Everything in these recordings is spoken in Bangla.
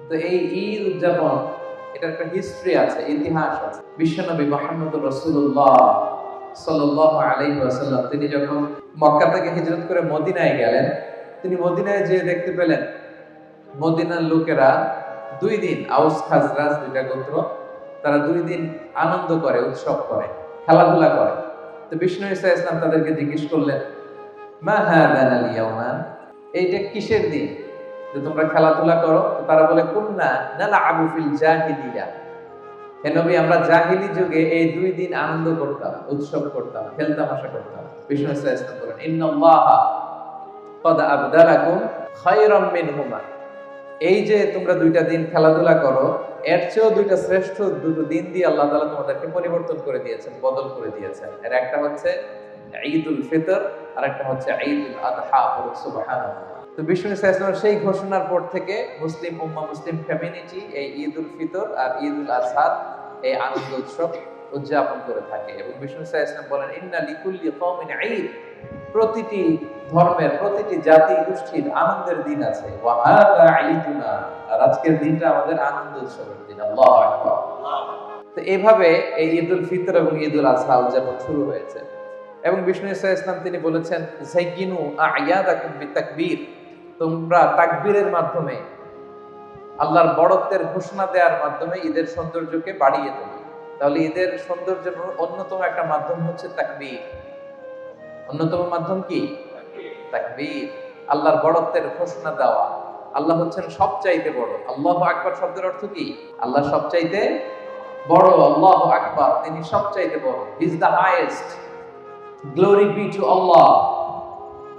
তো এই ঈদ উদযাপন, এটার একটা হিস্ট্রি আছে, ইতিহাস আছে। বিশ্বনবী মুহাম্মদ রাসূলুল্লাহ সাল্লাল্লাহু আলাইহি ওয়াসাল্লাম তিনি যখন মক্কা থেকে হিজরত করে মদিনায় গেলেন, তিনি মদিনায় যেয়ে দেখতে পেলেন মদিনার লোকেরা 2 দিন, আউস খাজরাজ দুইটা গোত্র, তারা 2 দিন আনন্দ করে, উৎসব করে, খেলাধুলা করে। তো বিষ্ণু ঈসা ইসলাম তাদেরকে জিজ্ঞেস করলেন, মা হাদান আল ইয়াওমান, এইটা কিসের দিন যে তোমরা খেলাধুলা করো? তো তারা বলে, কুন্না নালআবু ফিল জাহিলিয়া, হে নবী আমরা জাহিলি যুগে এই 2 দিন আনন্দ করতাম, উৎসব করতাম, খেলতামাশা করতাম। বিষ্ণু ঈসা ইসলাম বলেন, ইন্নাল্লাহা ক্বাদ আবদালাকুম খায়রাম মিনহুমা, এই যে তোমরা 2টা দিন খেলাধুলা করো, এর চেয়েও 2টা শ্রেষ্ঠ 2টো দিন দিয়ে আল্লাহ তাআলা তোমাদেরকে পরিবর্তন করে দিয়েছেন, বদল করে দিয়েছেন। এর একটা হচ্ছে ঈদুল ফিতর, আর একটা হচ্ছে ঈদুল আযহা। সুবহানাল্লাহ। তো বিষ্ণু ঈসা ইসলামের সেই ঘোষণার পর থেকে মুসলিম উম্মাহ, মুসলিম কমিউনিটি এই ঈদুল ফিতর আর ঈদুল আযহা এই আনন্দ উৎসব উদযাপন করে থাকে। এবং বিষ্ণু ঈসা ইসলাম বলেন, ইন্না লিকুল্লি কওমিন ঈদ, প্রতিটি ধর্মের, প্রতিটি জাতি গোষ্ঠীর আনন্দের দিন আছে। ওয়া হাযা ঈদুনা, আর আজকের দিনটা আমাদের আনন্দ উৎসবের দিন। আল্লাহু আকবার। তো এইভাবে এই ঈদুল ফিতর এবং ঈদুল আযহা উদযাপন শুরু হয়েছে। এবং বিষ্ণু ঈসা ইসলাম তিনি বলেছেন, যায়িনু আ'য়াদাকুম বিতাকবীর, তোমরা তাকবীরের মাধ্যমে, আল্লাহর বড়ত্বের ঘোষণা দেওয়ার মাধ্যমে ঈদের সৌন্দর্যকে বাড়িয়ে তোলো। তাহলে ঈদের সৌন্দর্যের অন্যতম একটা মাধ্যম হচ্ছে তাকবীর। অন্যতম মাধ্যম কি? তাকবীর। আল্লাহর বড়ত্বের ঘোষণা দেওয়া। আল্লাহ হচ্ছেন সবচাইতে বড়। আল্লাহু আকবার শব্দের অর্থ কি? আল্লাহ সবচাইতে বড়। আল্লাহু আকবার, তিনি সবচাইতে বড়। He is the highest. Glory be to Allah,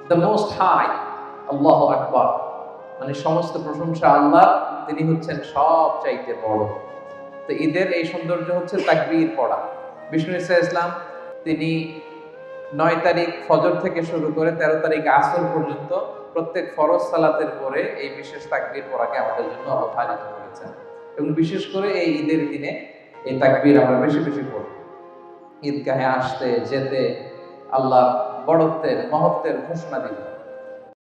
the most high. আল্লাহু আকবার, মানে সমস্ত প্রশংসা আল্লাহ, তিনি হচ্ছেন সবচাইতে বড়। তো ঈদের এই সৌন্দর্য হচ্ছে তাকবীর পড়া। বিষ্ণু ঈসা ইসলাম তিনি 9 তারিখ ফজর থেকে শুরু করে 13 তারিখ আসর পর্যন্ত প্রত্যেক ফরজ সালাতের পরে এই বিশেষ তাকবীর পড়াকে আমাদের জন্য অবধারিত করেছেন। এবং বিশেষ করে এই ঈদের দিনে এই তাকবীর আমরা বেশি বেশি পড়ব। ঈদগাহে আসতে যেতে, আল্লাহর বড়ত্বের, মহত্বের ঘোষণা দিতে।